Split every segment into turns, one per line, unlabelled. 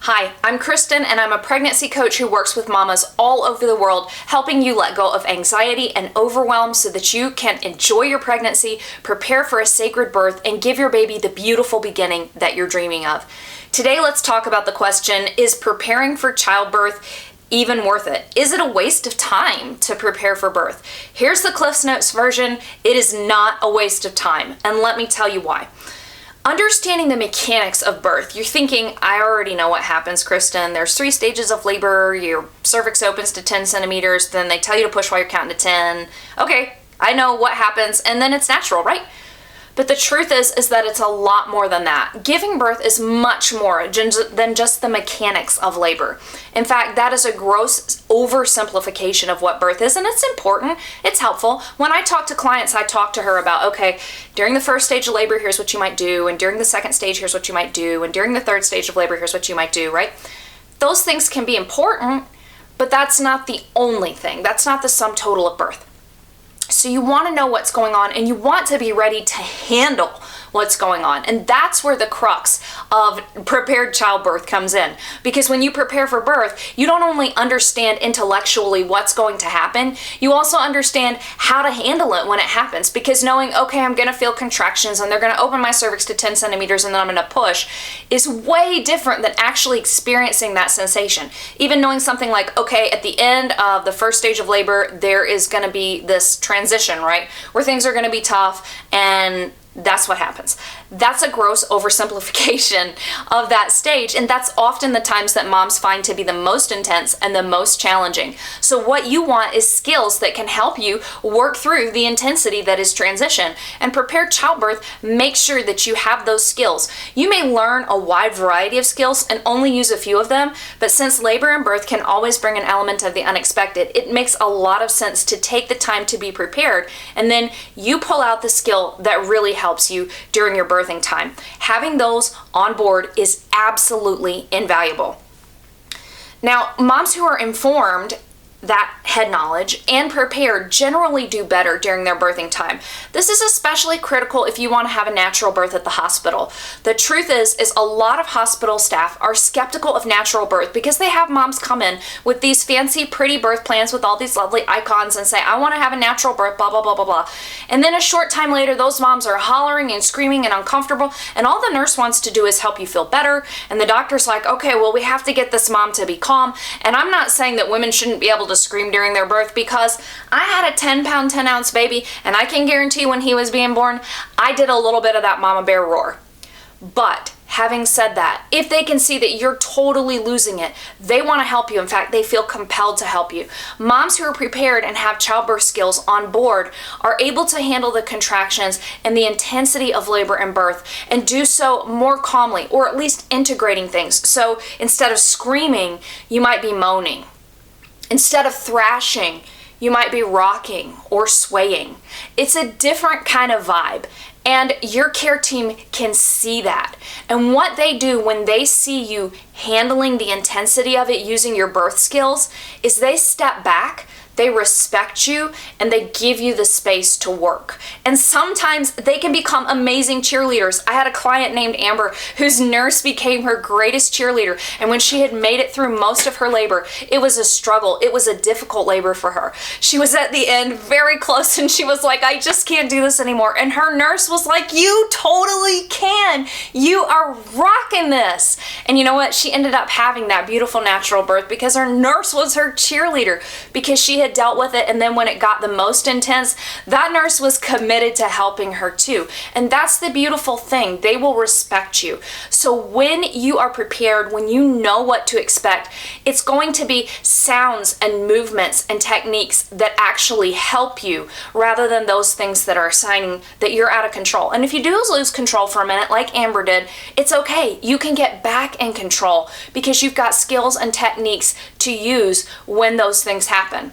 Hi, I'm Kristen and I'm a pregnancy coach who works with mamas all over the world, helping you let go of anxiety and overwhelm so that you can enjoy your pregnancy, prepare for a sacred birth, and give your baby the beautiful beginning that you're dreaming of. Today, let's talk about the question, is preparing for childbirth even worth it? Is it a waste of time to prepare for birth? Here's the Cliff's Notes version. It is not a waste of time, and let me tell you why. Understanding the mechanics of birth, you're thinking, I already know what happens, Kristen. There's 3 stages of labor. Your cervix opens to 10 centimeters. Then they tell you to push while you're counting to 10. Okay, I know what happens, and then it's natural, right? But the truth is that it's a lot more than that. Giving birth is much more than just the mechanics of labor. In fact, that is a gross oversimplification of what birth is, and it's important, it's helpful. When I talk to clients, I talk to her about, okay, during the first stage of labor, here's what you might do, and during the second stage, here's what you might do, and during the third stage of labor, here's what you might do, right? Those things can be important, but that's not the only thing. That's not the sum total of birth. So you want to know what's going on, and you want to be ready to handle what's going on. And that's where the crux of prepared childbirth comes in. Because when you prepare for birth, you don't only understand intellectually what's going to happen, you also understand how to handle it when it happens. Because knowing, okay, I'm going to feel contractions and they're going to open my cervix to 10 centimeters and then I'm going to push is way different than actually experiencing that sensation. Even knowing something like, okay, at the end of the first stage of labor, there is going to be this transition, right? Where things are going to be tough, and that's what happens. That's a gross oversimplification of that stage, and that's often the times that moms find to be the most intense and the most challenging. So what you want is skills that can help you work through the intensity that is transition. And prepared childbirth makes sure that you have those skills. You may learn a wide variety of skills and only use a few of them, but since labor and birth can always bring an element of the unexpected, it makes a lot of sense to take the time to be prepared, and then you pull out the skill that really helps you during your birthing time. Having those on board is absolutely invaluable. Now, moms who are informed that head knowledge and prepared generally do better during their birthing time. This is especially critical if you want to have a natural birth at the hospital. The truth is a lot of hospital staff are skeptical of natural birth because they have moms come in with these fancy, pretty birth plans with all these lovely icons and say, I want to have a natural birth, blah, blah, blah, blah, blah. And then a short time later, those moms are hollering and screaming and uncomfortable, and all the nurse wants to do is help you feel better. And the doctor's like, okay, well, we have to get this mom to be calm. And I'm not saying that women shouldn't be able to scream during their birth, because I had a 10-pound, 10-ounce baby, and I can guarantee when he was being born, I did a little bit of that mama bear roar. But having said that, if they can see that you're totally losing it, they want to help you. In fact, they feel compelled to help you. Moms who are prepared and have childbirth skills on board are able to handle the contractions and the intensity of labor and birth and do so more calmly, or at least integrating things. So instead of screaming, you might be moaning. Instead of thrashing, you might be rocking or swaying. It's a different kind of vibe, and your care team can see that. And what they do when they see you handling the intensity of it using your birth skills is they step back, they respect you, and they give you the space to work. And sometimes they can become amazing cheerleaders. I had a client named Amber whose nurse became her greatest cheerleader. And when she had made it through most of her labor, it was a struggle. It was a difficult labor for her. She was at the end very close, and she was like, I just can't do this anymore. And her nurse was like, you totally can. You are rocking this. And you know what? She ended up having that beautiful natural birth because her nurse was her cheerleader, because she had dealt with it, and then when it got the most intense, that nurse was committed to helping her too. And that's the beautiful thing. They will respect you. So when you are prepared, when you know what to expect, it's going to be sounds and movements and techniques that actually help you, rather than those things that are signing that you're out of control. And if you do lose control for a minute, like Amber did, it's okay. You can get back in control because you've got skills and techniques to use when those things happen.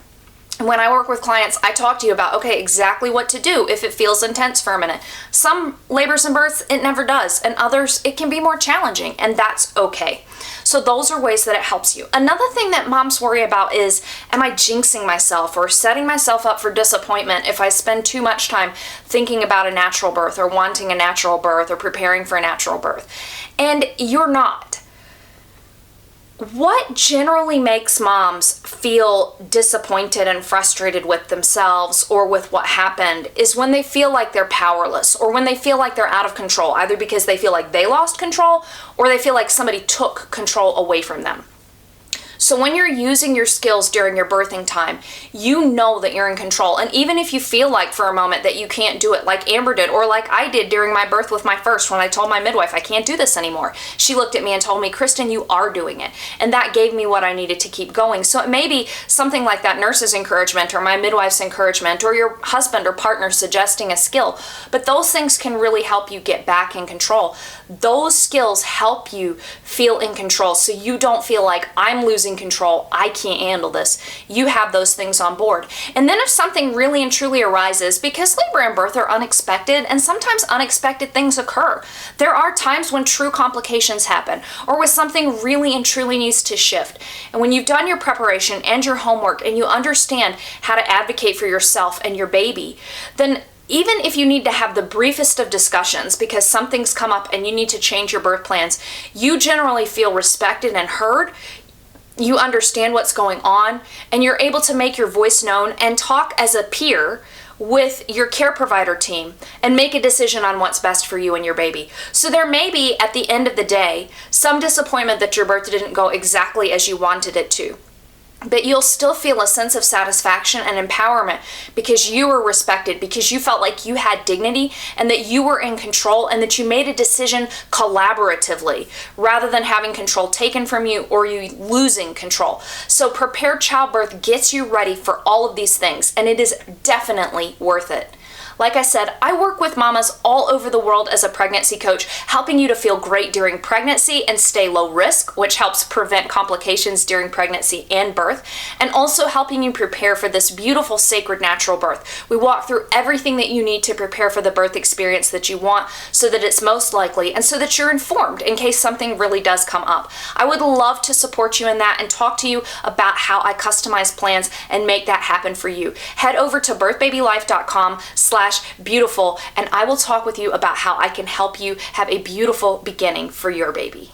When I work with clients, I talk to you about, okay, exactly what to do if it feels intense for a minute. Some labors and births, it never does, and others, it can be more challenging, and that's okay. So those are ways that it helps you. Another thing that moms worry about is, am I jinxing myself or setting myself up for disappointment if I spend too much time thinking about a natural birth or wanting a natural birth or preparing for a natural birth? And you're not. What generally makes moms feel disappointed and frustrated with themselves or with what happened is when they feel like they're powerless, or when they feel like they're out of control, either because they feel like they lost control or they feel like somebody took control away from them. So when you're using your skills during your birthing time, you know that you're in control. And even if you feel like for a moment that you can't do it, like Amber did, or like I did during my birth with my first, when I told my midwife, I can't do this anymore. She looked at me and told me, Kristen, you are doing it. And that gave me what I needed to keep going. So it may be something like that nurse's encouragement, or my midwife's encouragement, or your husband or partner suggesting a skill. But those things can really help you get back in control. Those skills help you feel in control, so you don't feel like I'm losing control, I can't handle this. You have those things on board. And then if something really and truly arises, because labor and birth are unexpected, and sometimes unexpected things occur. There are times when true complications happen, or when something really and truly needs to shift. And when you've done your preparation and your homework, and you understand how to advocate for yourself and your baby, then even if you need to have the briefest of discussions because something's come up and you need to change your birth plans, you generally feel respected and heard. You understand what's going on, and you're able to make your voice known and talk as a peer with your care provider team and make a decision on what's best for you and your baby. So there may be, at the end of the day, some disappointment that your birth didn't go exactly as you wanted it to. But you'll still feel a sense of satisfaction and empowerment because you were respected, because you felt like you had dignity and that you were in control, and that you made a decision collaboratively rather than having control taken from you or you losing control. So prepared childbirth gets you ready for all of these things, and it is definitely worth it. Like I said, I work with mamas all over the world as a pregnancy coach, helping you to feel great during pregnancy and stay low risk, which helps prevent complications during pregnancy and birth, and also helping you prepare for this beautiful, sacred, natural birth. We walk through everything that you need to prepare for the birth experience that you want, so that it's most likely and so that you're informed in case something really does come up. I would love to support you in that and talk to you about how I customize plans and make that happen for you. Head over to birthbabylife.com/beautiful, and I will talk with you about how I can help you have a beautiful beginning for your baby.